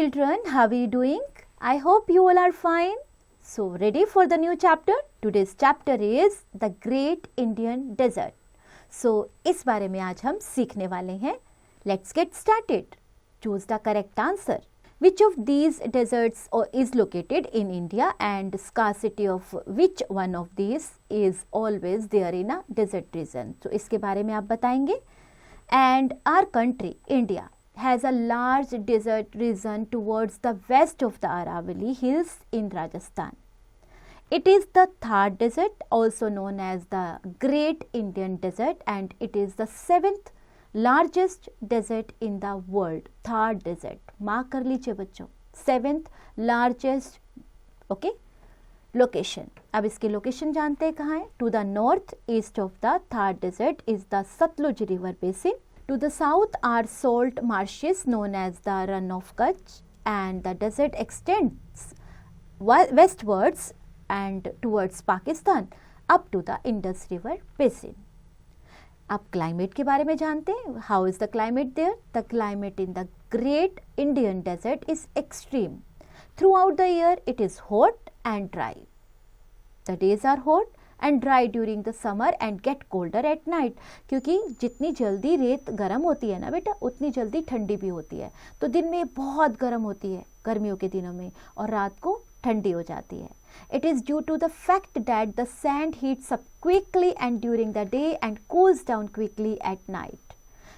children, how are you doing? I hope you all are fine. So ready for the new chapter? Today's chapter is the Great Indian Desert. So इस बारे में आज हम सीखने वाले हैं. Let's get started. Choose the correct answer. Which of these deserts is located in India and scarcity of which one of these is always there in a desert region? So इसके बारे में आप बताएंगे. And our country, India, has a large desert region towards the west of the Aravalli Hills in Rajasthan. It is the Thar Desert, also known as the Great Indian Desert, and it is the 7th largest desert in the world. Thar Desert. Mark कर लीजिए बच्चों. 7th largest, okay, location. अब इसकी location जानते हैं कहाँ है. To the north east of the Thar Desert is the Satluj River Basin. To the south are salt marshes known as the Run of Kutch, and the desert extends westwards and towards Pakistan up to the Indus River Basin. अब climate के बारे में जानते हैं. How is the climate there? The climate in the great Indian desert is extreme. Throughout the year it is hot and dry. The days are hot and dry during the summer and get colder at night. क्योंकि जितनी जल्दी रेत गर्म होती है ना बेटा, उतनी जल्दी ठंडी भी होती है. तो दिन में बहुत गर्म होती है गर्मियों के दिनों में, और रात को ठंडी हो जाती है. It is due to the fact that the sand heats up quickly and during the day and cools down quickly at night.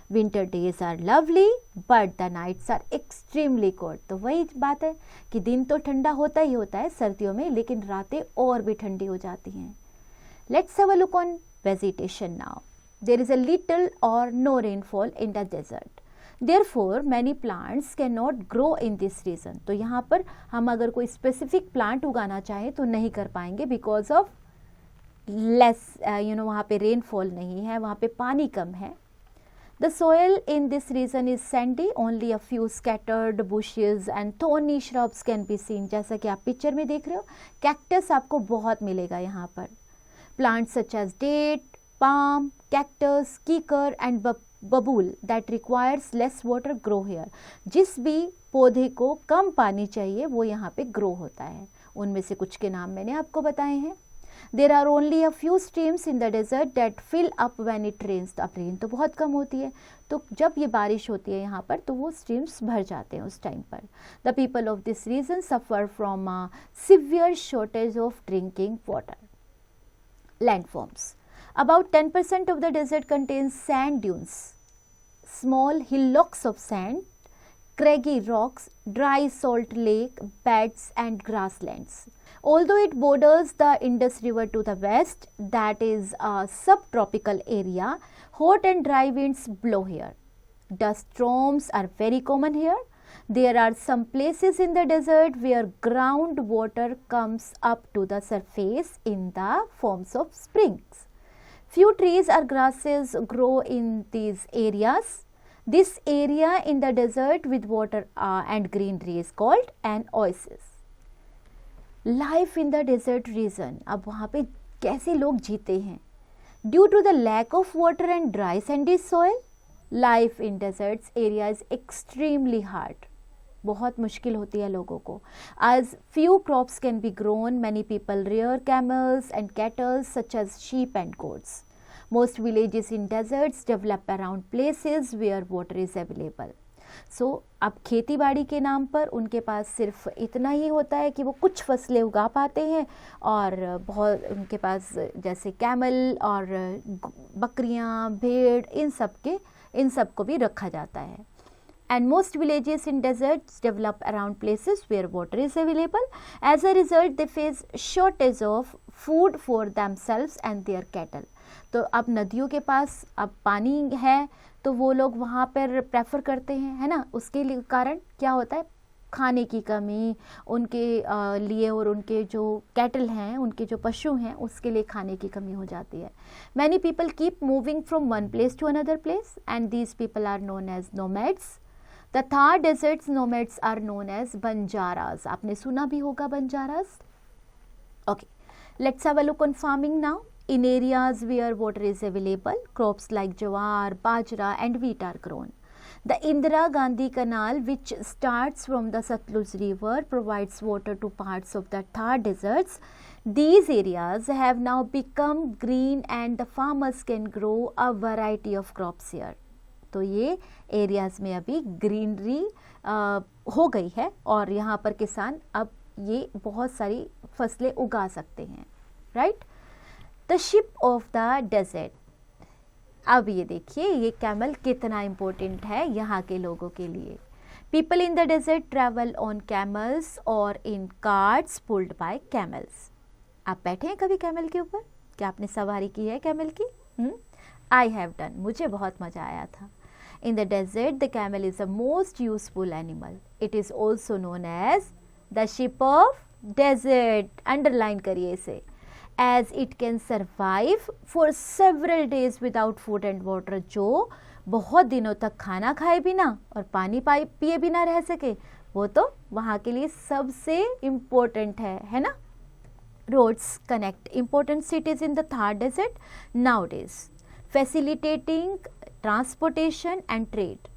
Winter days are lovely but the nights are extremely cold. तो वही बात है कि दिन तो ठंडा होता ही होता है सर्दियों में, लेकिन रातें और भी ठंडी हो जाती हैं. Let's have a look on vegetation now. There is a little or no rainfall in the desert. Therefore, many plants cannot grow in this region. तो यहाँ पर हम अगर कोई specific plant उगाना चाहें तो नहीं कर पाएंगे because of less, वहाँ पे rainfall नहीं है, वहाँ पे पानी कम है. The soil in this region is sandy. Only a few scattered bushes and thorny shrubs can be seen. जैसा कि आप पिक्चर में देख रहे हो, cactus आपको बहुत मिलेगा यहाँ पर. Plants such as date, palm, cactus, kikar and बबूल that requires less water grow here. जिस भी पौधे को कम पानी चाहिए वो यहाँ पे ग्रो होता है. उनमें से कुछ के नाम मैंने आपको बताए हैं. There are only a few streams in the desert that fill up when it rains. अब रेन तो बहुत कम होती है, तो जब ये बारिश होती है यहाँ पर तो वो स्ट्रीम्स भर जाते हैं उस टाइम पर. The people of this region suffer from a severe shortage of drinking water. Landforms. About 10% of the desert contains sand dunes, small hillocks of sand, craggy rocks, dry salt lake beds and grasslands. Although it borders the Indus River to the west, that is a subtropical area, hot and dry winds blow here. Dust storms are very common here. There are some places in the desert where groundwater comes up to the surface in the forms of springs. Few trees or grasses grow in these areas. This area in the desert with water and greenery is called an oasis. Life in the desert region. अब वहाँ पे कैसे लोग जीते हैं? Due to the lack of water and dry sandy soil, life in deserts area is extremely hard. बहुत मुश्किल होती है लोगों को. As few crops can be grown, many people rear camels and cattle such as sheep and goats. Most villages in deserts develop around places where water is available. So, अब खेती बाड़ी के नाम पर उनके पास सिर्फ इतना ही होता है कि वो कुछ फसलें उगा पाते हैं, और बहुत उनके पास जैसे कैमल और बकरियां, भेड़, इन सब को भी रखा जाता है. And most villages in deserts develop around places where water is available. As a result, they face shortage of food for themselves and their cattle. तो अब नदियों के पास अब पानी है तो वो लोग वहाँ पर प्रेफर करते हैं, है ना. उसके लिए कारण क्या होता है? खाने की कमी उनके लिए, और उनके जो कैटल हैं, उनके जो पशु हैं, उसके लिए खाने की कमी हो जाती है. Many people keep moving from one place to another place and these people are known as nomads. The Thar Desert's nomads are known as Banjaras. आपने सुना भी होगा Banjaras. Okay, let's have a look on farming now. In areas where water is available, crops like jawar, bajra and wheat are grown. The Indira Gandhi Canal, which starts from the Satluj River, provides water to parts of the Thar deserts. These areas have now become green and the farmers can grow a variety of crops here. तो ये areas में अभी greenery हो गई है और यहाँ पर किसान अब ये बहुत सारी फसलें उगा सकते हैं, right. The ship of the desert. अब ये देखिए ये कैमल कितना इम्पोर्टेंट है यहाँ के लोगों के लिए. People in the desert travel on camels और in carts pulled by camels. आप बैठे हैं कभी कैमल के ऊपर? क्या आपने सवारी की है कैमल की? I have done. मुझे बहुत मज़ा आया था. In the desert the camel is the most useful animal. It is also known as the ship of desert. Underline करिए इसे. As it can survive for several days without food and water. जो बहुत दिनों तक खाना खाए बिना और पानी पिए बिना रह सके, वो तो वहाँ के लिए सबसे इम्पोर्टेंट है ना. Roads connect important cities in the Thar desert nowadays, facilitating transportation and trade.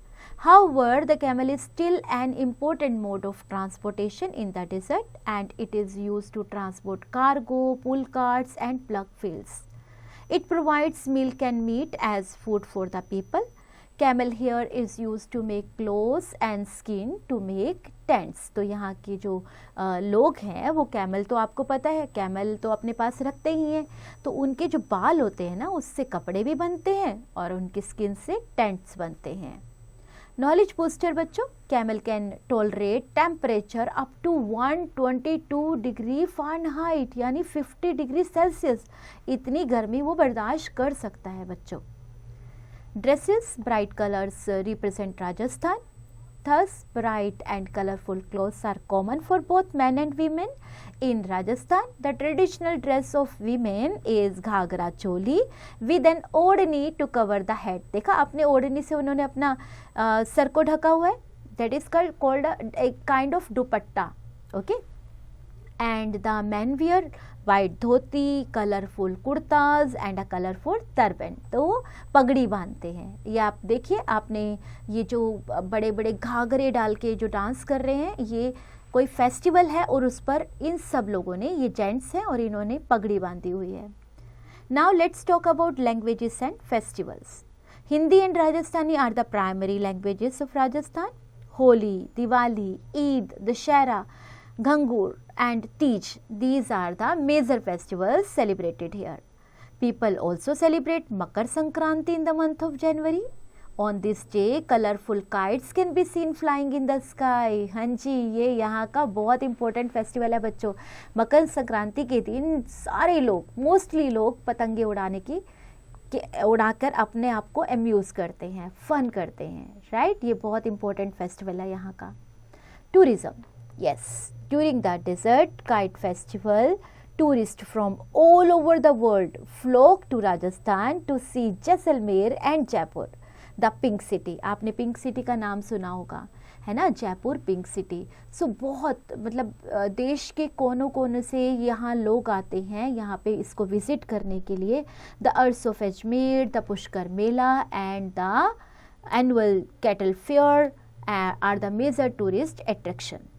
However, the camel is still an important mode of transportation in the desert and it is used to transport cargo, pull carts and plug fields. It provides milk and meat as food for the people. Camel hair is used to make clothes and skin to make tents. तो यहाँ के जो लोग हैं वो camel, तो आपको पता है कैमल तो अपने पास रखते ही हैं, तो उनके जो बाल होते हैं ना उससे कपड़े भी बनते हैं और उनकी स्किन से टेंट्स बनते हैं. नॉलेज बूस्टर बच्चों. Camel can tolerate temperature up to 122 degree Fahrenheit यानी 50 डिग्री सेल्सियस. इतनी गर्मी वो बर्दाश्त कर सकता है बच्चों. Dresses bright colours represent Rajasthan. Thus, bright and colorful clothes are common for both men and women. In Rajasthan, the traditional dress of women is ghagra choli with an ओढ़नी to cover the head. देखा अपने ओढ़नी से उन्होंने अपना सर को ढका हुआ है. That is called a kind of dupatta. Okay. And the men wear white dhoti, colourful kurtas and a colourful turban. तो पगड़ी बांधते हैं. ये आप देखिए, आपने ये जो बड़े बड़े घाघरे डाल के जो डांस कर रहे हैं, ये कोई फेस्टिवल है और उस पर इन सब लोगों ने, ये जेंट्स हैं और इन्होंने पगड़ी बांधी हुई है. Now let's talk about languages and festivals. Hindi and Rajasthani are the primary languages of Rajasthan. Holi, Diwali, Eid, Dussehra, Ghangur and Teej, these are the major festivals celebrated here. People also celebrate Makar Sankranti in the month of January. On this day, colorful kites can be seen flying in the sky. हाँ जी, ये यहाँ का बहुत important festival है बच्चों. मकर संक्रांति के दिन सारे लोग, मोस्टली लोग पतंगे उड़ाकर अपने आप को अम्यूज़ करते हैं, फन करते हैं, राइट. ये बहुत important festival है यहाँ का. Tourism. Yes, during the Desert Kite Festival, tourists from all over the world flock to Rajasthan to see Jaisalmer and Jaipur, the Pink City. आपने Pink City का नाम सुना होगा, है ना, जयपुर पिंक सिटी. सो बहुत मतलब देश के कोनों कोनों से यहाँ लोग आते हैं यहाँ पे इसको विजिट करने के लिए. The Urs of Ajmer, the Pushkar Mela and the annual cattle fair are the major tourist attraction.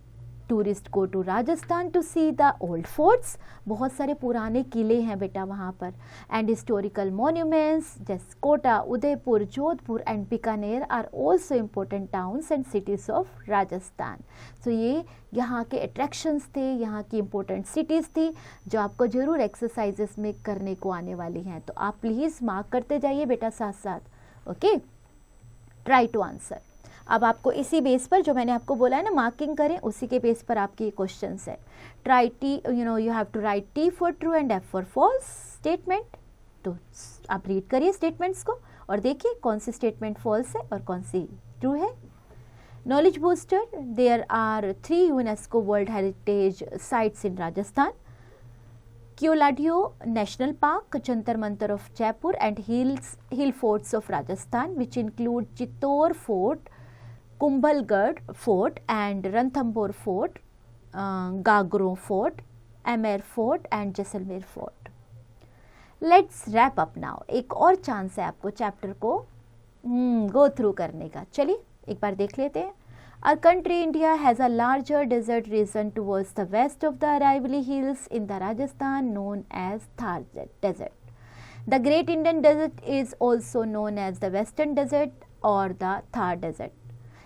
Tourist go to Rajasthan to see the old forts. बहुत सारे पुराने किले हैं बेटा वहाँ पर. एंड हिस्टोरिकल मोन्यूमेंट्स जैसे Kota, Udaipur, Jodhpur and Bikaner are also important towns and cities of Rajasthan. So ये यहाँ के अट्रैक्शंस थे, यहाँ की इम्पोर्टेंट सिटीज़ थी जो आपको ज़रूर एक्सरसाइजेस में करने को आने वाली हैं. तो आप प्लीज़ मार्क करते जाइए बेटा साथ साथ. Okay, try to answer. अब आपको इसी बेस पर जो मैंने आपको बोला है ना मार्किंग करें, उसी के बेस पर आपके क्वेश्चंस है. Try T, you have to write T for true and F for false statement. तो आप रीड करिए स्टेटमेंट्स को और देखिए कौन सी स्टेटमेंट फॉल्स है और कौन सी ट्रू है. Knowledge booster. There are 3 UNESCO world heritage sites in Rajasthan. Keoladeo national park, Jantar Mantar of Jaipur and hill forts of Rajasthan which include Chittor fort, Kumbhalgarh fort and Ranthambore fort, Gagron fort, Amer fort and Jaisalmer fort. Let's wrap up now. एक और chance है आपको chapter को go through करने का. चलिए एक बार देख लेते हैं. Our country India has a larger desert region towards the west of the Aravalli Hills in the Rajasthan known as Thar Desert. The Great Indian Desert is also known as the Western Desert or the Thar Desert.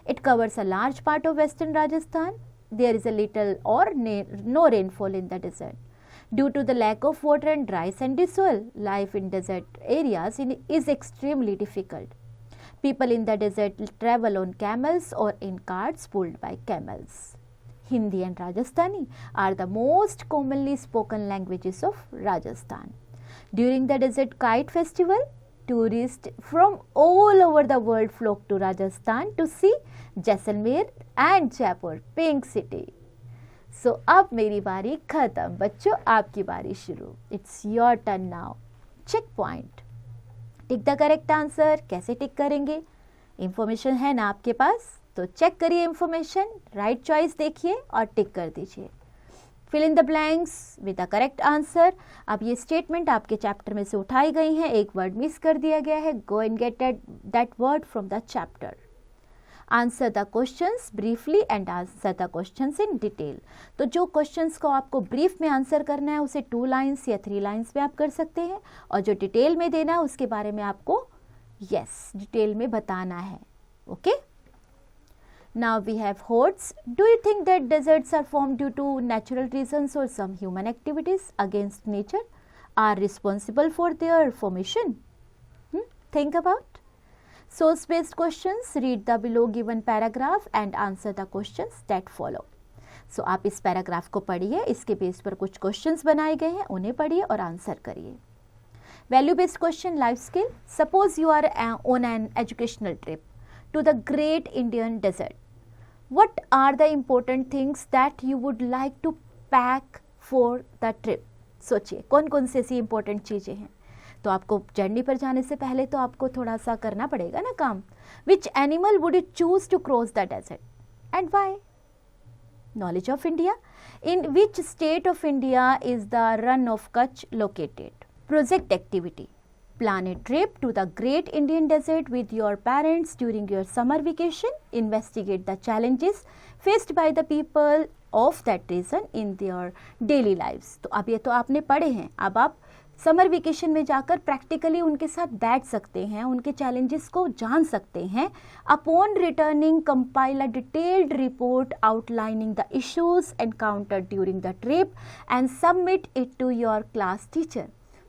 It covers a large part of western Rajasthan. There is a little or no rainfall in the desert. Due to the lack of water and dry sandy soil, life in desert areas is extremely difficult. People in the desert travel on camels or in carts pulled by camels. Hindi and Rajasthani are the most commonly spoken languages of Rajasthan. During the Desert Kite Festival, tourists from all over the world flock to Rajasthan to see Jaisalmer and Jaipur, Pink City. So अब मेरी बारी खत्म बच्चों, आपकी बारी शुरू. It's your turn now. Check point. Tick the correct answer. कैसे टिक करेंगे? इंफॉर्मेशन है ना आपके पास, तो चेक करिए इंफॉर्मेशन, राइट चॉइस देखिए और टिक कर दीजिए. Fill in the blanks with the correct answer. अब ये स्टेटमेंट आपके चैप्टर में से उठाई गई हैं, एक वर्ड मिस कर दिया गया है. Go and get that word from the chapter. Answer the questions briefly and answer the questions in detail. तो जो क्वेश्चंस को आपको ब्रीफ में आंसर करना है उसे 2 लाइन्स या 3 लाइन्स में आप कर सकते हैं, और जो डिटेल में देना है उसके बारे में आपको डिटेल में बताना है. Okay. Now we have hordes. Do you think that deserts are form due to natural reasons और some human activities against nature are responsible for their formation? Think about. Source based questions, read the below given paragraph and answer the questions that follow. So आप इस paragraph को पढ़िए, इसके base पर कुछ questions बनाए गए हैं, उन्हें पढ़िए और आंसर करिए. Value based question, life skill. Suppose you are on an educational trip to the great Indian desert. What are the important things that you would like to pack for the trip? सोचिए कौन कौन सी ऐसी important चीज़ें हैं. तो आपको journey पर जाने से पहले तो आपको थोड़ा सा करना पड़ेगा ना काम. Which animal would you choose to cross the desert and why? Knowledge of India. In which state of India is the Rann of Kutch located? Project activity. Plan a trip to the great Indian desert with your parents during your summer vacation. Investigate the challenges faced by the people of that region in their daily lives. तो अब ये तो आपने पढ़े हैं, अब आप summer vacation में जाकर प्रैक्टिकली उनके साथ बैठ सकते हैं, उनके चैलेंजेस को जान सकते हैं. Upon returning compile a detailed report outlining the issues encountered during the trip and submit it to your class teacher.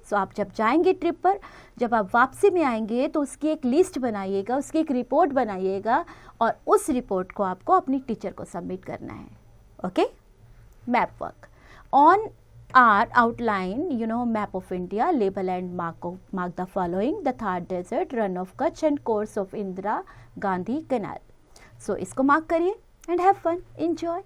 So आप जब जाएंगे ट्रिप पर, जब आप वापसी में आएंगे तो उसकी एक लिस्ट बनाइएगा, उसकी एक रिपोर्ट बनाइएगा और उस रिपोर्ट को आपको अपनी टीचर को सबमिट करना है. Okay. Map work. On are outline map of India, label and mark the following: the Thar Desert, run of Kutch and course of Indira Gandhi Canal. So इसको mark करिए and have fun, enjoy.